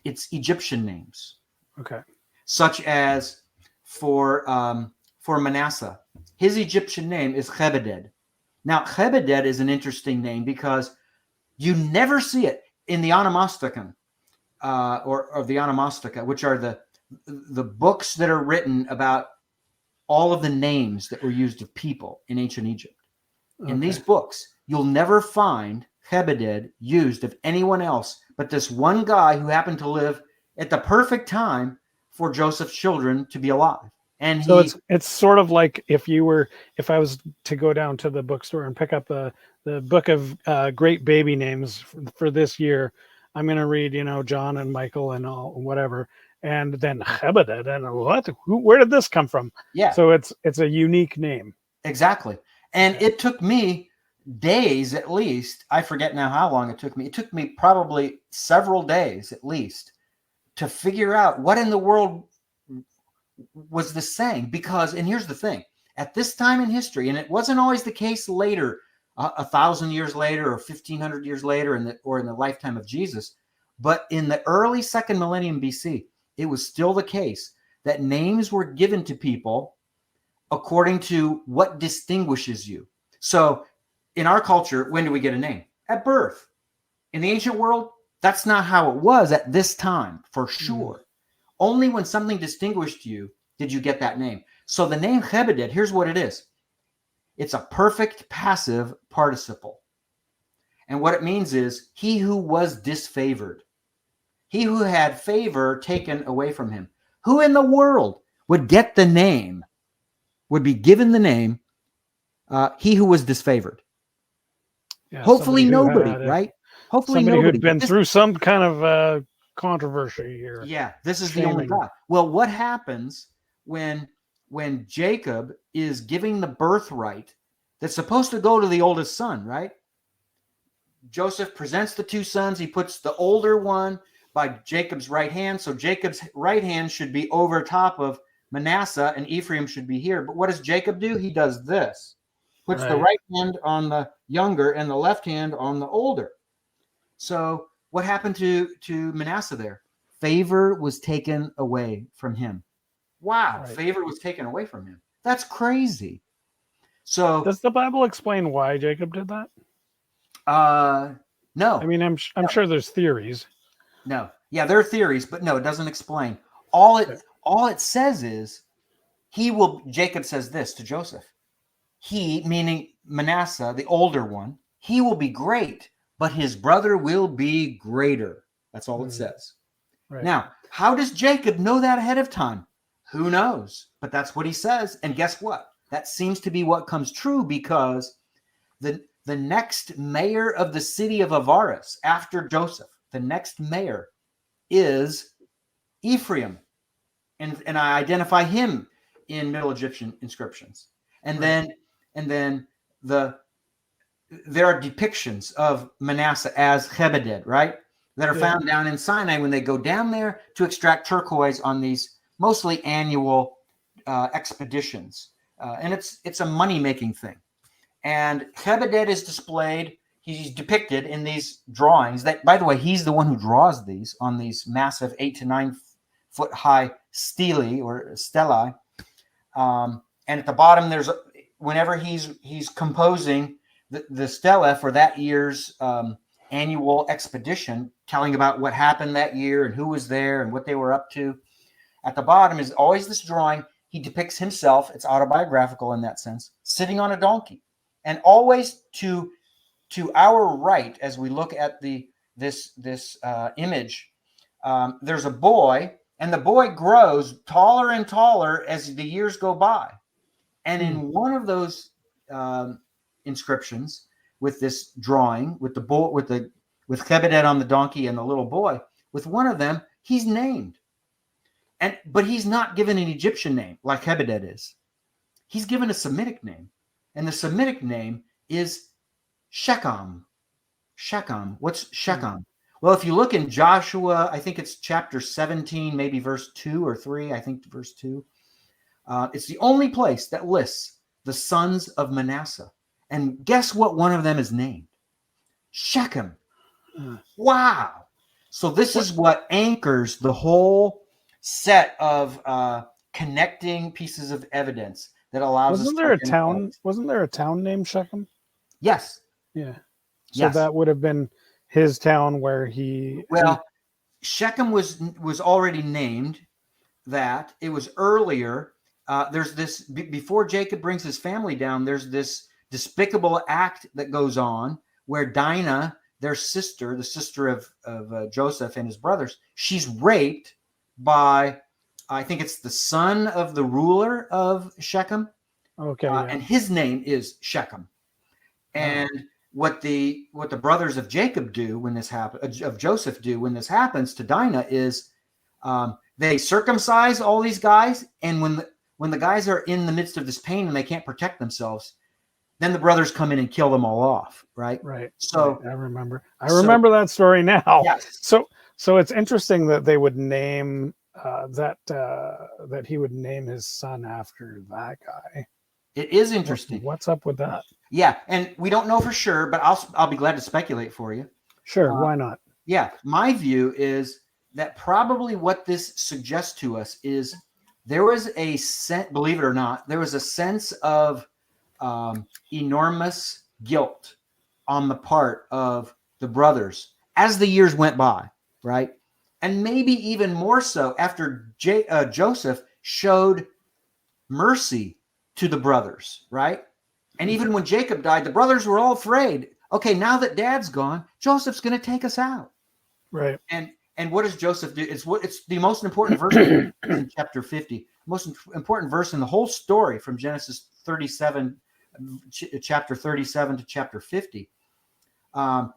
It's Egyptian names. Okay. Such as for Manasseh, his Egyptian name is Chebeded. Now, Chebeded is an interesting name because you never see it in the Onomasticon or the Onomastica, which are the books that are written about all of the names that were used of people in ancient Egypt. Okay. In these books, you'll never find Chebeded used of anyone else but this one guy who happened to live at the perfect time for Joseph's children to be alive. And so it's sort of like if I was to go down to the bookstore and pick up the book of great baby names for this year, I'm going to read, John and Michael and all whatever, and then Chebeded and what? Where did this come from? Yeah. So it's a unique name. Exactly. And it took me days at least. I forget now how long it took me. It took me probably several days at least to figure out what in the world was this saying. Because, and here's the thing, at this time in history, and it wasn't always the case later, 1,000 years later or 1,500 years later in the lifetime of Jesus, but in the early 2nd millennium BC, it was still the case that names were given to people according to what distinguishes you. So in our culture, when do we get a name? At birth. In the ancient world, that's not how it was at this time, for sure. Only when something distinguished you did you get that name. So the name Chebeded, here's what it is. It's a perfect passive participle. And what it means is he who was disfavored. He who had favor taken away from him. Who in the world would get the name, would be given the name, he who was disfavored? Yeah, hopefully nobody, right? Hopefully somebody nobody. Who'd been through some kind of controversy here. Yeah, this is the only guy. Well, what happens when Jacob is giving the birthright that's supposed to go to the oldest son, right? Joseph presents the 2 sons. He puts the older one by Jacob's right hand. So Jacob's right hand should be over top of Manasseh and Ephraim should be here. But what does Jacob do? He does this. Puts the right hand on the younger and the left hand on the older. So what happened to Manasseh there? Favor was taken away from him. Wow. Right. Favor was taken away from him. That's crazy. So does the Bible explain why Jacob did that? No. I mean, I'm sure there's theories. No. Yeah, there are theories, but no, it doesn't explain. All it says is Jacob says this to Joseph. He, meaning Manasseh, the older one, he will be great, but his brother will be greater. That's all it says. Right. Now, how does Jacob know that ahead of time? Who knows? But that's what he says. And guess what? That seems to be what comes true because the next mayor of the city of Avaris after Joseph, the next mayor is Ephraim. And I identify him in Middle Egyptian inscriptions. And then there are depictions of Manasseh as Chebeded, right? That are found down in Sinai when they go down there to extract turquoise on these mostly annual expeditions. And it's a money-making thing. And Chebeded is displayed, he's depicted in these drawings. That, by the way, he's the one who draws these on these massive 8 to 9 foot high stelae or stellae. And at the bottom, whenever he's composing the stela for that year's annual expedition, telling about what happened that year and who was there and what they were up to. At the bottom is always this drawing. He depicts himself, it's autobiographical in that sense, sitting on a donkey. And always to our right, as we look at this image, there's a boy, and the boy grows taller and taller as the years go by. And in one of those inscriptions, with this drawing, with the bull, with Kebeded on the donkey and the little boy, with one of them, he's named. But he's not given an Egyptian name like Kebeded is. He's given a Semitic name. And the Semitic name is Shechem. Shechem. What's Shechem? Well, if you look in Joshua, I think it's chapter 17, maybe verse 2 or 3, I think verse 2. It's the only place that lists the sons of Manasseh. And guess what one of them is named? Shechem. Wow. So this is what anchors the whole set of connecting pieces of evidence that allows Wasn't there a town named Shechem? Yes. Yeah. So that would have been his town where he... Well, Shechem was already named that. It was earlier. There's this, before Jacob brings his family down, there's this despicable act that goes on where Dinah, their sister, the sister of Joseph and his brothers, she's raped by, I think it's the son of the ruler of Shechem. Okay. And his name is Shechem. And what the brothers of Jacob do when this happens, of Joseph do when this happens to Dinah is they circumcise all these guys, and when the guys are in the midst of this pain and they can't protect themselves, then the brothers come in and kill them all off, right? Right. So I remember that story now. Yes. So it's interesting that they would name that he would name his son after that guy. It is interesting. What's up with that? Yeah, and we don't know for sure, but I'll be glad to speculate for you. Sure, why not? Yeah, my view is that probably what this suggests to us is there was a sense, believe it or not, there was a sense of enormous guilt on the part of the brothers as the years went by, right? And maybe even more so after Joseph showed mercy to the brothers, right? And even when Jacob died, the brothers were all afraid. Okay, now that Dad's gone, Joseph's going to take us out, right? And what does Joseph do? It's the most important verse in chapter 50, most important verse in the whole story from Genesis 37, chapter 37 to chapter 50.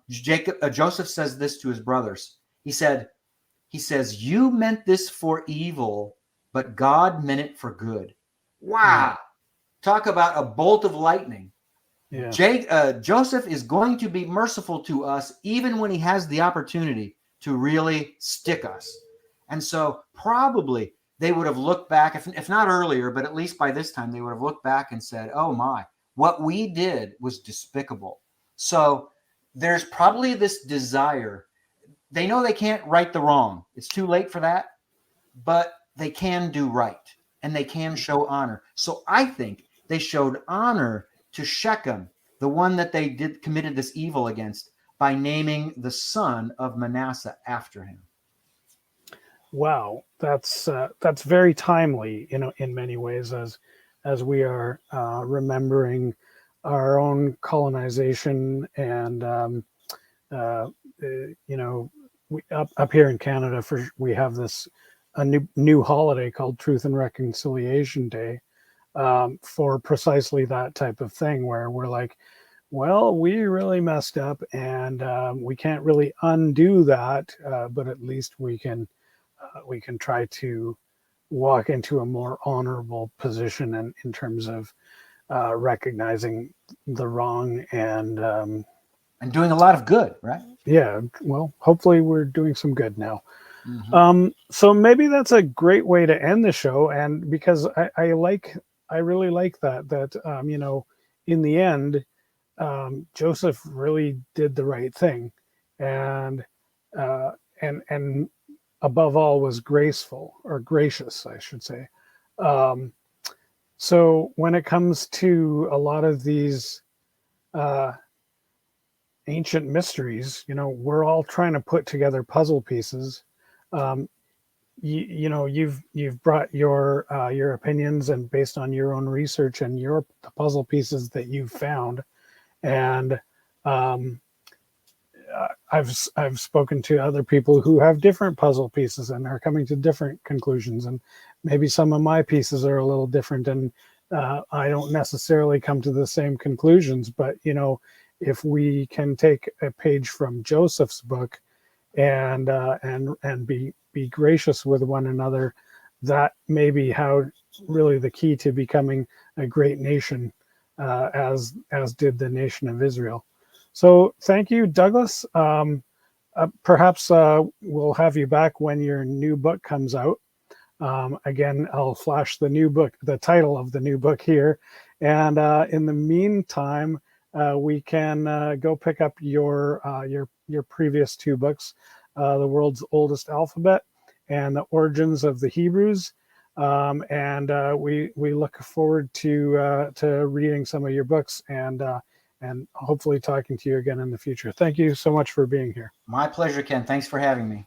Joseph says this to his brothers. He says, "You meant this for evil, but God meant it for good." Wow. Talk about a bolt of lightning. Yeah. Joseph is going to be merciful to us even when he has the opportunity to really stick us. And so probably they would have looked back, if not earlier, but at least by this time, they would have looked back and said, oh my, what we did was despicable. So there's probably this desire. They know they can't right the wrong. It's too late for that, but they can do right and they can show honor. So I think they showed honor to Shechem, the one that they committed this evil against, by naming the son of Manasseh after him. Wow, that's very timely, in many ways, as we are remembering our own colonization and we up here in Canada, we have a new holiday called Truth and Reconciliation Day, for precisely that type of thing, where we're like, well, we really messed up, and we can't really undo that, but at least we can try to walk into a more honorable position in terms of recognizing the wrong and doing a lot of good, right? Yeah. Well, hopefully we're doing some good now. Mm-hmm. So maybe that's a great way to end the show, and because I really like that in the end, Joseph really did the right thing, and above all was graceful, or gracious, I should say. So when it comes to a lot of these ancient mysteries. We're all trying to put together puzzle pieces. You've brought your opinions, and based on your own research and the puzzle pieces that you've found. And I've spoken to other people who have different puzzle pieces and are coming to different conclusions, and maybe some of my pieces are a little different, and I don't necessarily come to the same conclusions. But if we can take a page from Joseph's book and be gracious with one another, that may be how really the key to becoming a great nation, as did the nation of Israel. So thank you, Douglas. Perhaps we'll have you back when your new book comes out. Again, I'll flash the title of the new book here. And in the meantime, we can go pick up your previous two books, The World's Oldest Alphabet and The Origins of the Hebrews. And we look forward to reading some of your books and hopefully talking to you again in the future. Thank you so much for being here. My pleasure, Ken. Thanks for having me.